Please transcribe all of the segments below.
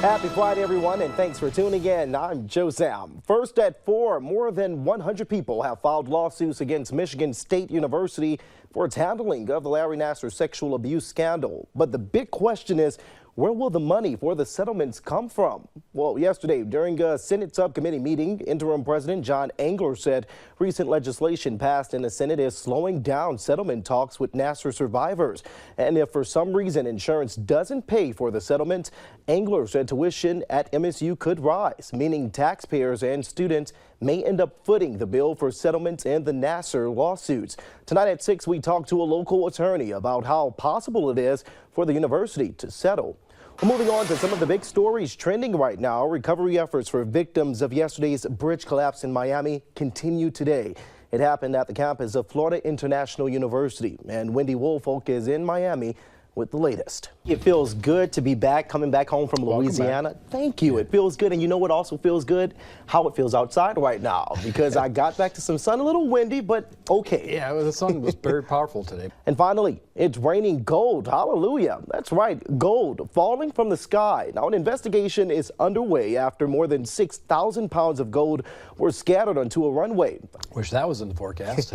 Happy Friday, everyone, and thanks for tuning in. I'm Joe Sam. First at 4, more than 100 people have filed lawsuits against Michigan State University for its handling of the Larry Nassar sexual abuse scandal. But the big question is, where will the money for the settlements come from? Well, yesterday, during a Senate subcommittee meeting, Interim President John Engler said recent legislation passed in the Senate is slowing down settlement talks with Nassar survivors. And if for some reason insurance doesn't pay for the settlement, Engler said tuition at MSU could rise, meaning taxpayers and students may end up footing the bill for settlements in the Nassar lawsuits. Tonight at 6, we talked to a local attorney about how possible it is for the university to settle. Well, moving on to some of the big stories trending right now. Recovery efforts for victims of yesterday's bridge collapse in Miami continue today. It happened at the campus of Florida International University, and Wendy Woolfolk is in Miami with the latest. It feels good to be back, coming back home from Louisiana. Thank you. It feels good. And you know what also feels good? How it feels outside right now, because I got back to some sun, a little windy, but okay. Yeah, the sun was very powerful today. And finally, it's raining gold. Hallelujah. That's right. Gold falling from the sky. Now, an investigation is underway after more than 6,000 pounds of gold were scattered onto a runway. Wish that was in the forecast.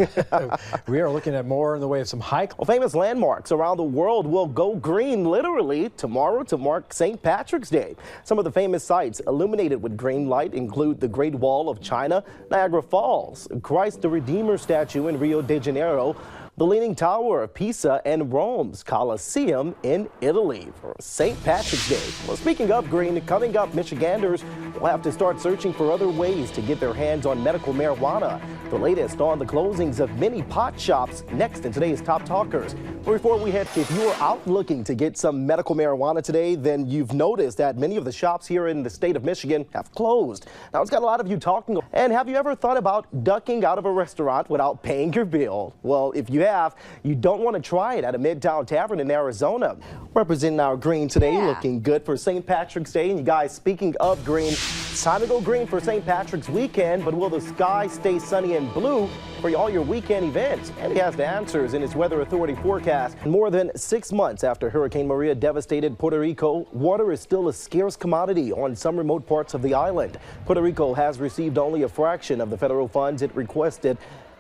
We are looking at more in the way of some high. Well, famous landmarks around the world will go green literally tomorrow to mark St. Patrick's Day. Some of the famous sites illuminated with green light include the Great Wall of China, Niagara Falls, Christ the Redeemer statue in Rio de Janeiro, the Leaning Tower of Pisa, and Rome's Colosseum in Italy for St. Patrick's Day. Well, speaking of green, coming up, Michiganders will have to start searching for other ways to get their hands on medical marijuana. The latest on the closings of many pot shops next in today's Top Talkers. But before we head, if you are out looking to get some medical marijuana today, then you've noticed that many of the shops here in the state of Michigan have closed. Now, it's got a lot of you talking. And have you ever thought about ducking out of a restaurant without paying your bill? Well, if you have, you don't want to try it at a Midtown Tavern in Arizona. Representing our green today, looking good for St. Patrick's Day. And you guys, speaking of green, it's time to go green for St. Patrick's weekend, but will the sky stay sunny and blue for all your weekend events? And he has the answers in his Weather Authority forecast. More than 6 months after Hurricane Maria devastated Puerto Rico, water is still a scarce commodity on some remote parts of the island. Puerto Rico has received only a fraction of the federal funds it requested,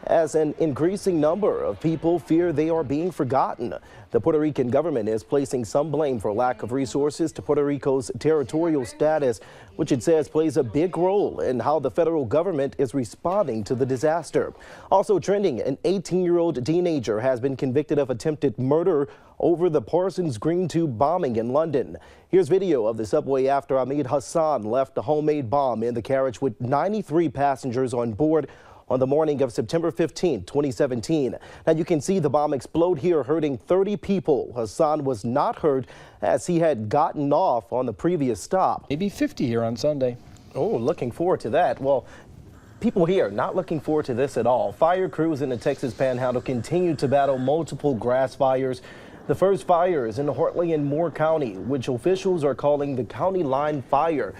as an increasing number of people fear they are being forgotten. The Puerto Rican government is placing some blame for lack of resources to Puerto Rico's territorial status, which it says plays a big role in how the federal government is responding to the disaster. Also trending, an 18-year-old teenager has been convicted of attempted murder over the Parsons Green Tube bombing in London. Here's video of the subway after Ahmed Hassan left a homemade bomb in the carriage with 93 passengers on board on the morning of September 15, 2017. Now you can see the bomb explode here, hurting 30 people. Hassan was not hurt as he had gotten off on the previous stop. Maybe 50 here on Sunday. Oh, looking forward to that. Well, people here not looking forward to this at all. Fire crews in the Texas Panhandle continue to battle multiple grass fires. The first fire is in Hartley and Moore County, which officials are calling the county line fire.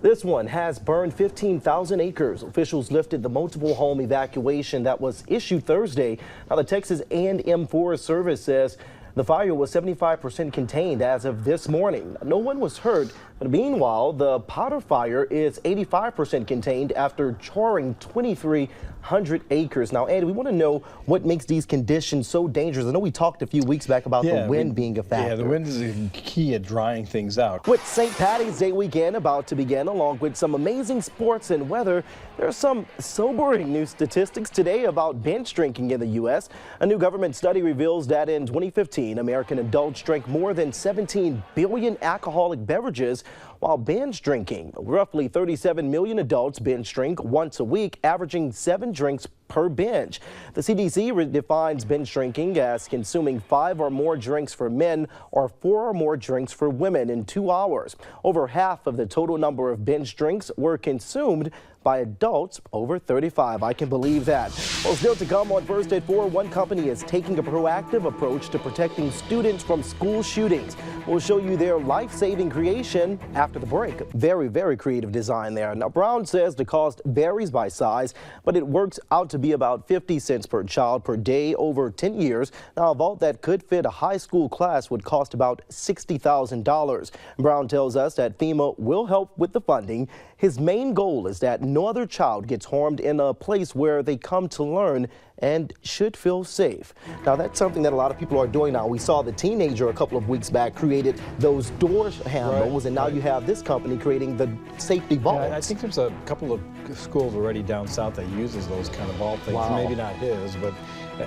This one has burned 15,000 acres. Officials lifted the multiple home evacuation that was issued Thursday. Now, the Texas A&M Forest Service says the fire was 75% contained as of this morning. No one was hurt, but meanwhile, the Potter fire is 85% contained after charring 2,300 acres. Now, Andy, we want to know what makes these conditions so dangerous. I know we talked a few weeks back about the wind being a factor. Yeah, the wind is a key at drying things out. With St. Paddy's Day weekend about to begin, along with some amazing sports and weather, there are some sobering new statistics today about binge drinking in the U.S. A new government study reveals that in 2015, American adults drank more than 17 billion alcoholic beverages while binge drinking. Roughly 37 million adults binge drink once a week, averaging 7 drinks per binge. The CDC defines binge drinking as consuming 5 or more drinks for men or 4 or more drinks for women in 2 hours. Over half of the total number of binge drinks were consumed by adults over 35. I can believe that. Well, still to come on First at 4, one company is taking a proactive approach to protecting students from school shootings. We'll show you their life-saving creation after the break. Very, very creative design there. Now, Brown says the cost varies by size, but it works out to to be about 50 cents per child per day over 10 years. Now, a vault that could fit a high school class would cost about $60,000. Brown tells us that FEMA will help with the funding. His main goal is that no other child gets harmed in a place where they come to learn and should feel safe. Now, that's something that a lot of people are doing now. We saw the teenager a couple of weeks back created those door handles, and now you have this company creating the safety vaults. Yeah, I think there's a couple of schools already down south that uses those kind of vault things. Wow. Maybe not his, but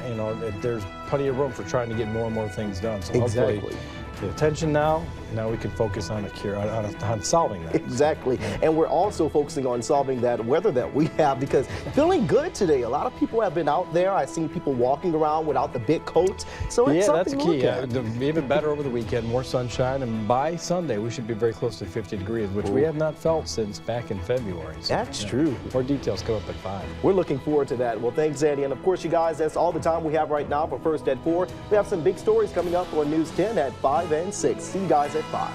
you know, there's plenty of room for trying to get more and more things done. So Exactly. hopefully the attention now we can focus on a cure, on solving that. Exactly. And we're also focusing on solving that weather that we have, because feeling good today. A lot of people have been out there. I've seen people walking around without the big coats. So it's Yeah, that's something the key. to look at. Even better over the weekend, more sunshine, and by Sunday we should be very close to 50 degrees, which we have not felt since back in February. So, That's true. More details come up at 5. We're looking forward to that. Well, thanks, Andy. And of course, you guys, that's all the time we have right now for First at 4. We have some big stories coming up on News 10 at 5 and 6. See you guys at 5.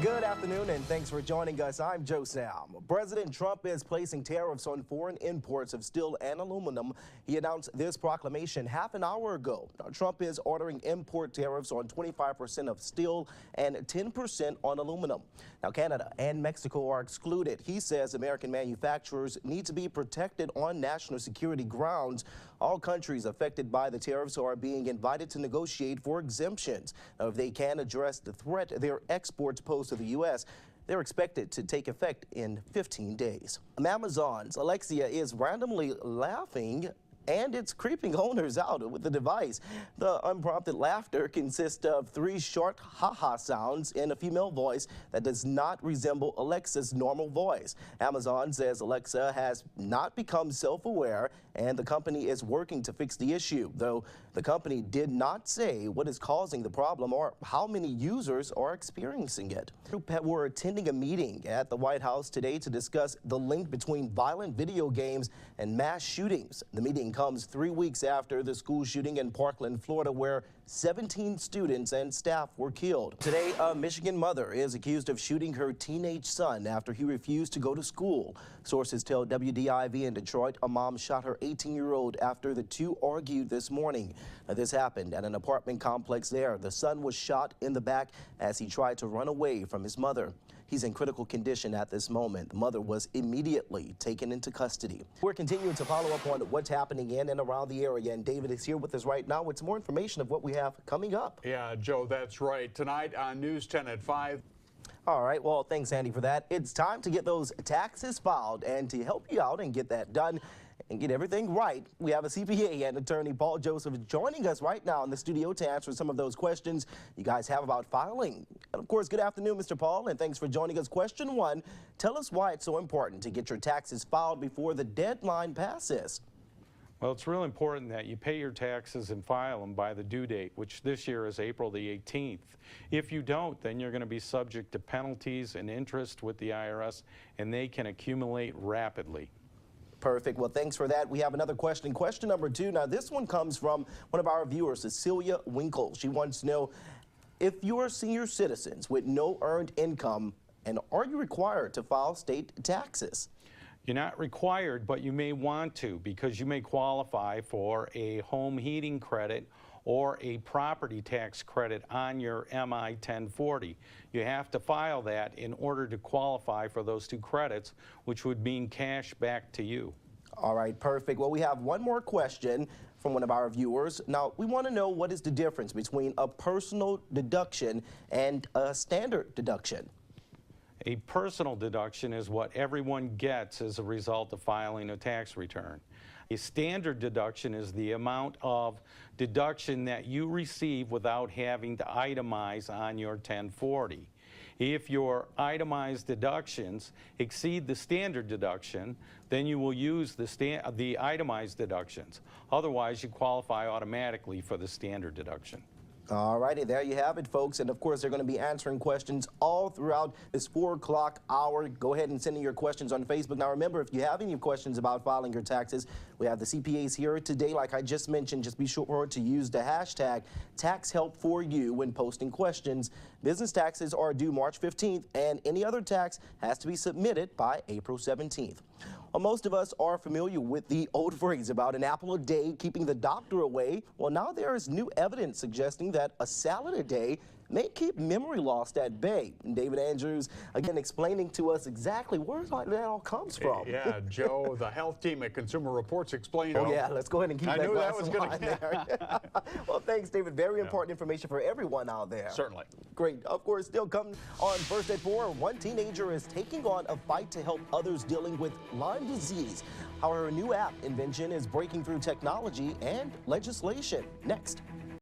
Good afternoon, and thanks for joining us. I'm Joe Sam. President Trump is placing tariffs on foreign imports of steel and aluminum. He announced this proclamation half an hour ago. Now, Trump is ordering import tariffs on 25% of steel and 10% on aluminum. Now, Canada and Mexico are excluded. He says American manufacturers need to be protected on national security grounds. All countries affected by the tariffs are being invited to negotiate for exemptions. Now, if they can address the threat their exports pose to the U.S., they're expected to take effect in 15 days. Amazon's Alexa is randomly laughing, and it's creeping owners out with the device. The unprompted laughter consists of 3 short ha-ha sounds in a female voice that does not resemble Alexa's normal voice. Amazon says Alexa has not become self-aware, and the company is working to fix the issue, though the company did not say what is causing the problem or how many users are experiencing it. We're attending a meeting at the White House today to discuss the link between violent video games and mass shootings. The meeting comes 3 weeks after the school shooting in Parkland, Florida, where 17 students and staff were killed. Today, a Michigan mother is accused of shooting her teenage son after he refused to go to school. Sources tell WDIV in Detroit a mom shot her 18-year-old after the two argued this morning. Now, this happened at an apartment complex there. The son was shot in the back as he tried to run away from his mother. He's in critical condition at this moment. The mother was immediately taken into custody. We're continuing to follow up on what's happening in and around the area, and David is here with us right now with some more information of what we have coming up. Yeah, Joe, that's right. Tonight on News 10 at 5. All right, well, thanks, Andy, for that. It's time to get those taxes filed, and to help you out and get that done and get everything right, we have a CPA and attorney, Paul Joseph, joining us right now in the studio to answer some of those questions you guys have about filing. And of course, good afternoon, Mr. Paul, and thanks for joining us. Question 1, tell us why it's so important to get your taxes filed before the deadline passes. Well, it's real important that you pay your taxes and file them by the due date, which this year is April the 18th. If you don't, then you're going to be subject to penalties and interest with the IRS, and they can accumulate rapidly. Perfect. Well, thanks for that. We have another question. Question number 2. Now, this one comes from one of our viewers, Cecilia Winkle. She wants to know, if you are senior citizens with no earned income, and are you required to file state taxes? You're not required, but you may want to, because you may qualify for a home heating credit or a property tax credit on your MI 1040. You have to file that in order to qualify for those 2 credits, which would mean cash back to you. All right, perfect. Well, we have one more question from one of our viewers. Now, we want to know, what is the difference between a personal deduction and a standard deduction? A personal deduction is what everyone gets as a result of filing a tax return. A standard deduction is the amount of deduction that you receive without having to itemize on your 1040. If your itemized deductions exceed the standard deduction, then you will use the itemized deductions. Otherwise, you qualify automatically for the standard deduction. All righty, there you have it, folks. And of course, they're going to be answering questions all throughout this 4 o'clock hour. Go ahead and send in your questions on Facebook. Now, remember, if you have any questions about filing your taxes, we have the CPAs here today. Like I just mentioned, just be sure to use the hashtag #TaxHelpForYou when posting questions. Business taxes are due March 15th, and any other tax has to be submitted by April 17th. Well, most of us are familiar with the old phrase about an apple a day keeping the doctor away. Well, now there is new evidence suggesting that a salad a day may keep memory loss at bay. And David Andrews, again, explaining to us exactly where that all comes from. Yeah, Joe, the health team at Consumer Reports explained. Oh, yeah, let's go ahead and keep I that knew glass that was of gonna- wine there. Well, thanks, David. Very important information for everyone out there. Certainly. Great. Of course, still coming on First at 4, one teenager is taking on a fight to help others dealing with Lyme disease. How her new app invention is breaking through technology and legislation. Next.